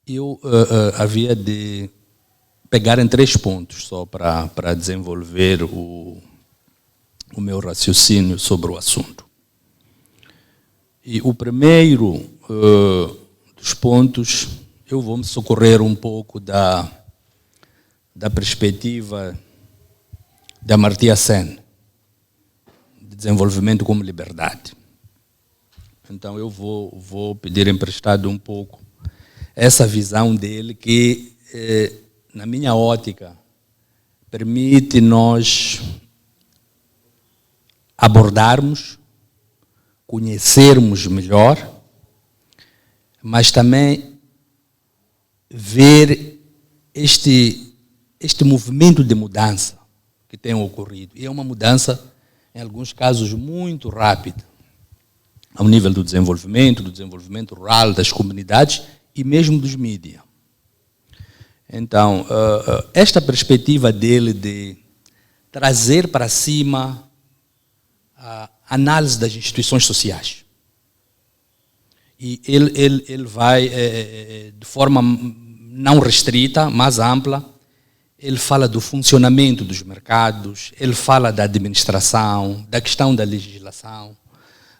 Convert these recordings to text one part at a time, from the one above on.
Eu havia de pegar em 3 pontos só para desenvolver o meu raciocínio sobre o assunto. E o primeiro dos pontos, eu vou me socorrer um pouco da perspectiva da Amartya Sen, de desenvolvimento como liberdade. Então eu vou pedir emprestado um pouco essa visão dele que, na minha ótica, permite nós abordarmos, conhecermos melhor, mas também ver este movimento de mudança que tem ocorrido. E é uma mudança, em alguns casos, muito rápida, ao nível do desenvolvimento rural, das comunidades e mesmo dos mídias. Então, esta perspectiva dele de trazer para cima a análise das instituições sociais. E ele vai, de forma não restrita, mais ampla, ele fala do funcionamento dos mercados, ele fala da administração, da questão da legislação,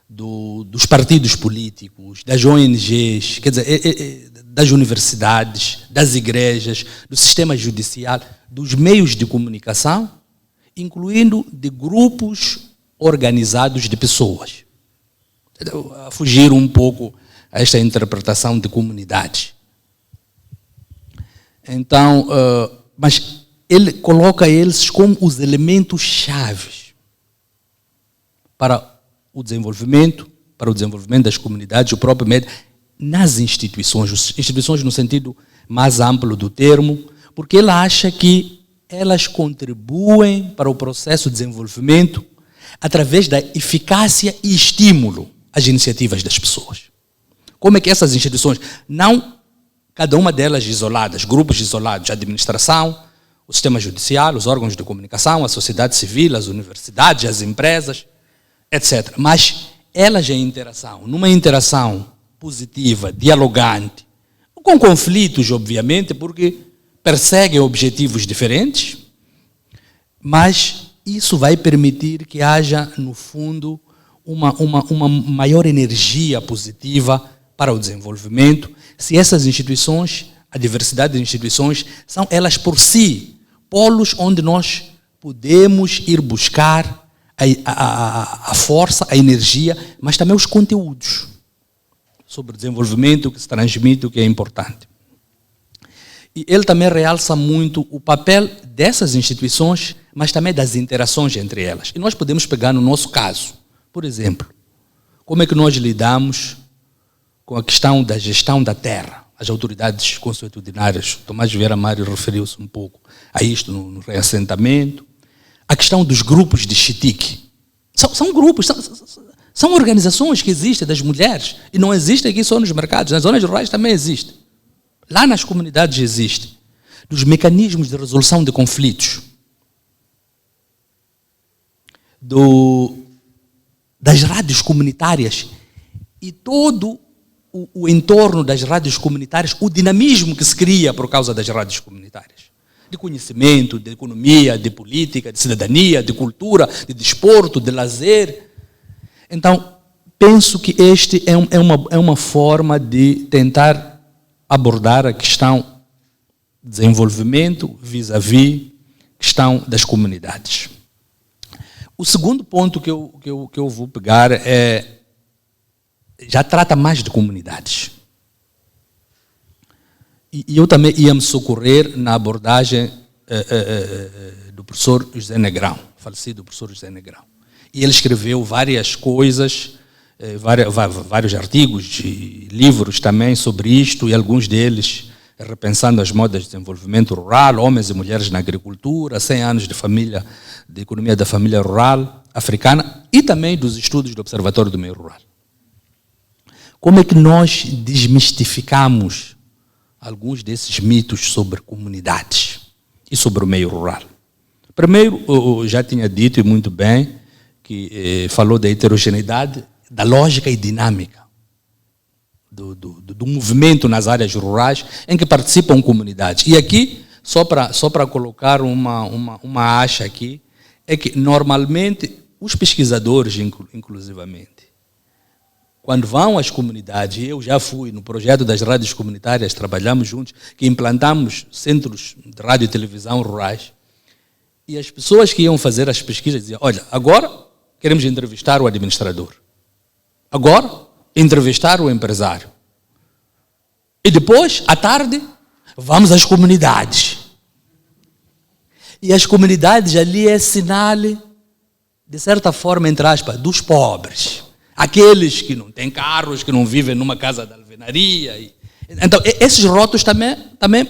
dos partidos políticos, das ONGs, quer dizer, das universidades, das igrejas, do sistema judicial, dos meios de comunicação, incluindo de grupos organizados de pessoas. A fugir um pouco a esta interpretação de comunidade. Então, mas ele coloca eles como os elementos chaves para o desenvolvimento das comunidades, o próprio médio, nas instituições no sentido mais amplo do termo, porque ele acha que elas contribuem para o processo de desenvolvimento através da eficácia e estímulo às iniciativas das pessoas. Como é que essas instituições, não cada uma delas isoladas, grupos isolados, a administração, o sistema judicial, os órgãos de comunicação, a sociedade civil, as universidades, as empresas, etc. Mas elas em interação, numa interação positiva, dialogante, com conflitos, obviamente, porque perseguem objetivos diferentes, mas isso vai permitir que haja, no fundo, uma maior energia positiva para o desenvolvimento, se essas instituições, a diversidade das instituições, são elas por si polos onde nós podemos ir buscar a força, a energia, mas também os conteúdos sobre o desenvolvimento que se transmite, o que é importante. E ele também realça muito o papel dessas instituições, mas também das interações entre elas. E nós podemos pegar no nosso caso, por exemplo, como é que nós lidamos com a questão da gestão da terra. As autoridades consuetudinárias, Tomás Vieira Mário referiu-se um pouco a isto no reassentamento. A questão dos grupos de chitique. São grupos, são organizações que existem das mulheres, e não existem aqui só nos mercados, nas zonas rurais também existem. Lá nas comunidades existem. Dos mecanismos de resolução de conflitos. Das rádios comunitárias e todo o entorno das rádios comunitárias, o dinamismo que se cria por causa das rádios comunitárias. De conhecimento, de economia, de política, de cidadania, de cultura, de desporto, de lazer. Então, penso que este é uma forma de tentar abordar a questão de desenvolvimento vis-à-vis questão das comunidades. O segundo ponto que eu vou pegar já trata mais de comunidades. E eu também ia me socorrer na abordagem do professor José Negrão, falecido professor José Negrão. E ele escreveu várias coisas, vários artigos e livros também sobre isto, e alguns deles repensando as modas de desenvolvimento rural, homens e mulheres na agricultura, 100 anos de economia da família rural africana, e também dos estudos do Observatório do Meio Rural. Como é que nós desmistificamos alguns desses mitos sobre comunidades e sobre o meio rural? Primeiro, eu já tinha dito, e muito bem, que falou da heterogeneidade, da lógica e dinâmica do movimento nas áreas rurais, em que participam comunidades. E aqui, só para colocar uma acha aqui, é que normalmente os pesquisadores, inclusivamente, quando vão às comunidades, eu já fui no projeto das rádios comunitárias, trabalhamos juntos, que implantamos centros de rádio e televisão rurais, e as pessoas que iam fazer as pesquisas diziam, olha, agora queremos entrevistar o administrador, agora entrevistar o empresário, e depois, à tarde, vamos às comunidades. E as comunidades ali é sinal, de certa forma, entre aspas, dos pobres. Aqueles que não têm carros, que não vivem numa casa de alvenaria. Então, esses rótulos também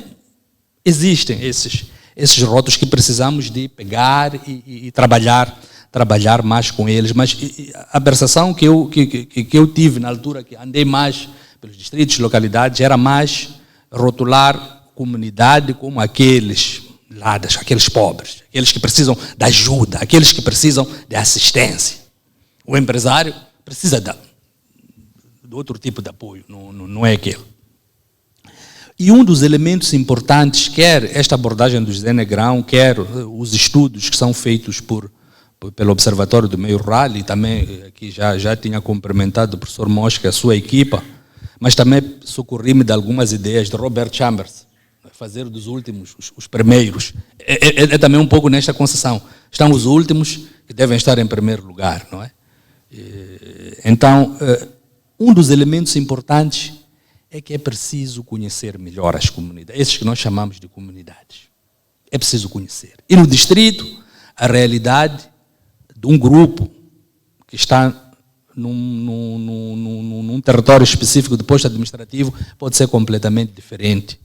existem, esses rótulos que precisamos de pegar e trabalhar mais com eles. Mas a percepção que eu tive na altura que andei mais pelos distritos, localidades, era mais rotular comunidade como aqueles pobres, aqueles que precisam de ajuda, aqueles que precisam de assistência. O empresário precisa de outro tipo de apoio, não é aquele. E um dos elementos importantes, quer esta abordagem do José Negrão, quer os estudos que são feitos pelo Observatório do Meio Rural, e também aqui já tinha cumprimentado o professor Mosca e a sua equipa, mas também socorri-me de algumas ideias de Robert Chambers, fazer dos últimos os primeiros. É também um pouco nesta concessão. Estão os últimos que devem estar em primeiro lugar, não é? Então, um dos elementos importantes é que é preciso conhecer melhor as comunidades, esses que nós chamamos de comunidades. É preciso conhecer. E no distrito, a realidade de um grupo que está num território específico de posto administrativo pode ser completamente diferente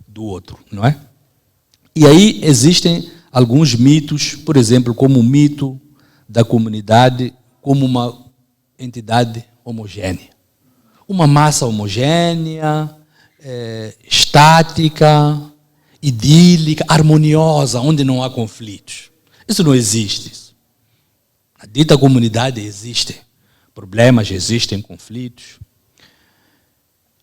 do outro, não é? E aí existem alguns mitos, por exemplo, como o mito da comunidade como uma entidade homogênea. Uma massa homogênea, estática, idílica, harmoniosa, onde não há conflitos. Isso não existe. Na dita comunidade existem problemas, existem conflitos.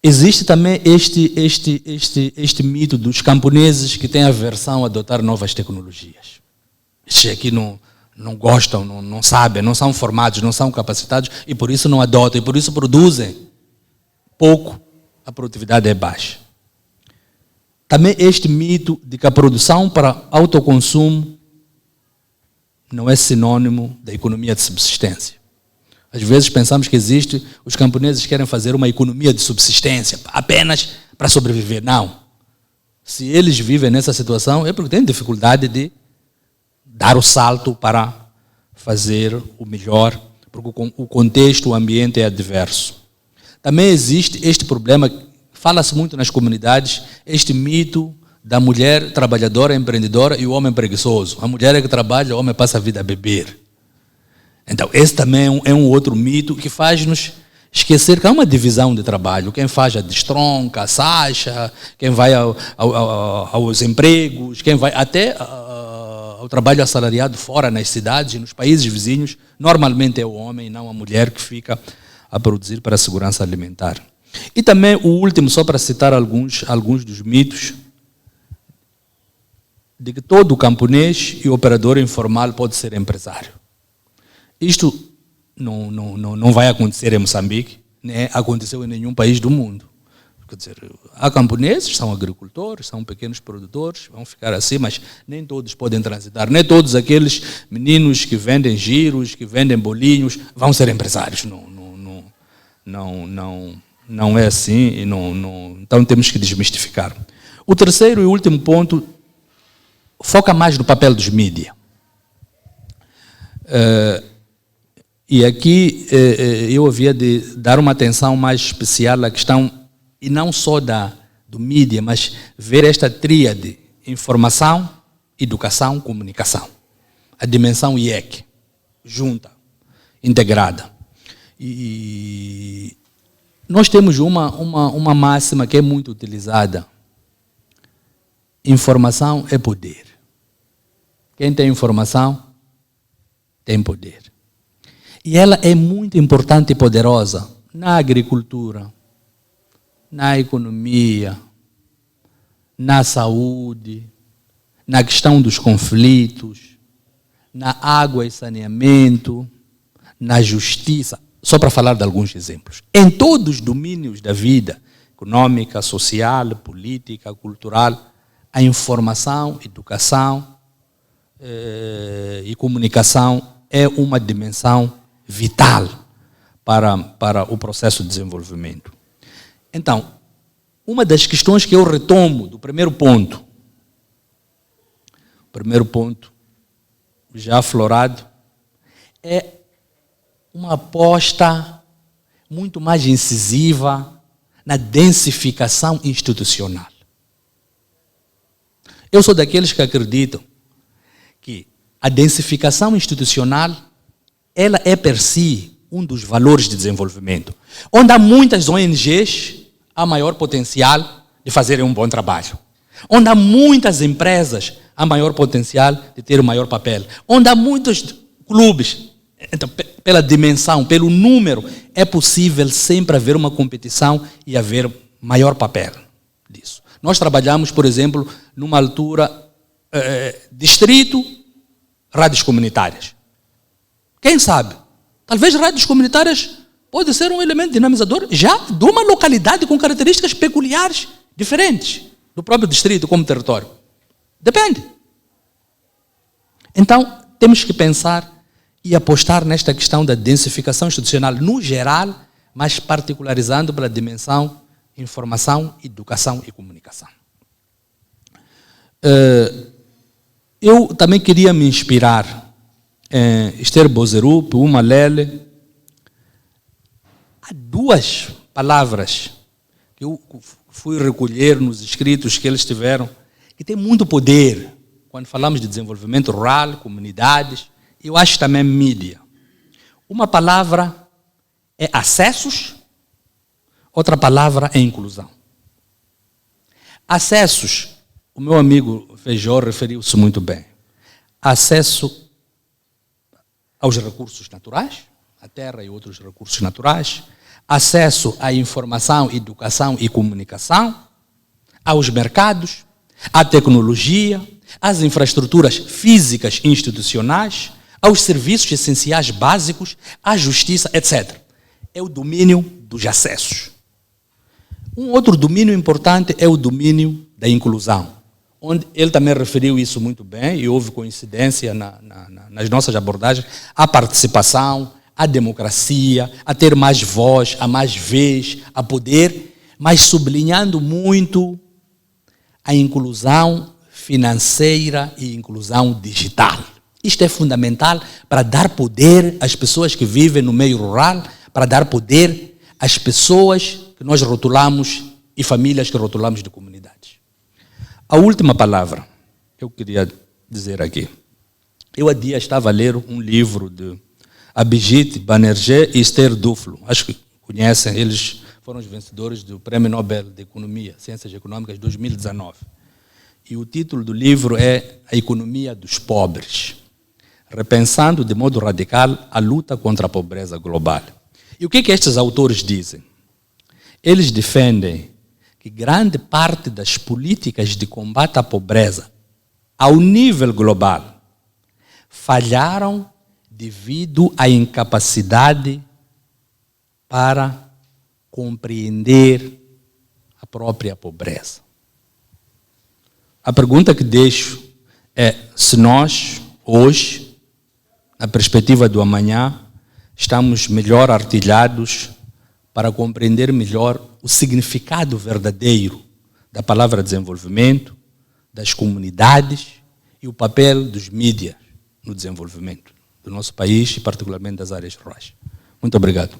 Existe também este mito dos camponeses que têm aversão a adotar novas tecnologias. Estes aqui não gostam, não sabem, não são formados, não são capacitados e por isso não adotam, e por isso produzem pouco, a produtividade é baixa. Também este mito de que a produção para autoconsumo não é sinônimo da economia de subsistência. Às vezes pensamos que os camponeses querem fazer uma economia de subsistência apenas para sobreviver. Não. Se eles vivem nessa situação é porque têm dificuldade de dar o salto para fazer o melhor, porque o contexto, o ambiente é adverso. Também existe este problema, fala-se muito nas comunidades, este mito da mulher trabalhadora, empreendedora e o homem preguiçoso. A mulher é que trabalha, o homem passa a vida a beber. Então, esse também é um outro mito que faz-nos esquecer que há uma divisão de trabalho. Quem faz a destronca, a sacha, quem vai aos empregos, quem vai até ao trabalho assalariado fora nas cidades e nos países vizinhos, normalmente é o homem e não a mulher que fica a produzir para a segurança alimentar. E também o último, só para citar alguns dos mitos, de que todo camponês e operador informal pode ser empresário. Isto não vai acontecer em Moçambique, nem aconteceu em nenhum país do mundo. Quer dizer, há camponeses, são agricultores, são pequenos produtores, vão ficar assim, mas nem todos podem transitar, nem todos aqueles meninos que vendem giros, que vendem bolinhos, vão ser empresários. Não é assim, e então temos que desmistificar. O terceiro e último ponto foca mais no papel dos mídias. E aqui eu havia de dar uma atenção mais especial à questão, e não só do mídia, mas ver esta tríade: informação, educação, comunicação. A dimensão IEC, junta, integrada. E nós temos uma máxima que é muito utilizada: informação é poder. Quem tem informação tem poder. E ela é muito importante e poderosa na agricultura, na economia, na saúde, na questão dos conflitos, na água e saneamento, na justiça, só para falar de alguns exemplos. Em todos os domínios da vida, econômica, social, política, cultural, a informação, educação e comunicação é uma dimensão vital para o processo de desenvolvimento. Então, uma das questões que eu retomo do primeiro ponto já aflorado, é uma aposta muito mais incisiva na densificação institucional. Eu sou daqueles que acreditam que a densificação institucional, ela é per si um dos valores de desenvolvimento. Onde há muitas ONGs, há maior potencial de fazerem um bom trabalho. Onde há muitas empresas, há maior potencial de ter um maior papel. Onde há muitos clubes, então, pela dimensão, pelo número, é possível sempre haver uma competição e haver maior papel disso. Nós trabalhamos, por exemplo, numa altura, distrito, rádios comunitárias. Quem sabe? Talvez rádios comunitárias pode ser um elemento dinamizador já de uma localidade com características peculiares, diferentes do próprio distrito como território. Depende. Então, temos que pensar e apostar nesta questão da densificação institucional no geral, mas particularizando pela dimensão informação, educação e comunicação. Eu também queria me inspirar em Esther Boserup, Uma Lele. Há duas palavras que eu fui recolher nos escritos que eles tiveram, que têm muito poder quando falamos de desenvolvimento rural, comunidades, eu acho também mídia. Uma palavra é acessos, outra palavra é inclusão. Acessos, o meu amigo Feijó referiu-se muito bem. Acesso aos recursos naturais, a terra e outros recursos naturais, acesso à informação, educação e comunicação, aos mercados, à tecnologia, às infraestruturas físicas e institucionais, aos serviços essenciais básicos, à justiça, etc. É o domínio dos acessos. Um outro domínio importante é o domínio da inclusão, onde ele também referiu isso muito bem, e houve coincidência nas nossas abordagens, a participação, a democracia, a ter mais voz, a mais vez, a poder, mas sublinhando muito a inclusão financeira e inclusão digital. Isto é fundamental para dar poder às pessoas que vivem no meio rural, para dar poder às pessoas que nós rotulamos e famílias que rotulamos de comunidades. A última palavra que eu queria dizer aqui. Eu há dias estava a ler um livro de Abhijit Banerjee e Esther Duflo. Acho que conhecem, eles foram os vencedores do Prêmio Nobel de Economia, Ciências Econômicas 2019. E o título do livro é A Economia dos Pobres, repensando de modo radical a luta contra a pobreza global. E o que estes autores dizem? Eles defendem que grande parte das políticas de combate à pobreza, ao nível global, falharam devido à incapacidade para compreender a própria pobreza. A pergunta que deixo é se nós, hoje, na perspectiva do amanhã, estamos melhor artilhados para compreender melhor o significado verdadeiro da palavra desenvolvimento, das comunidades e o papel dos mídias no desenvolvimento do nosso país e particularmente das áreas rurais. Muito obrigado.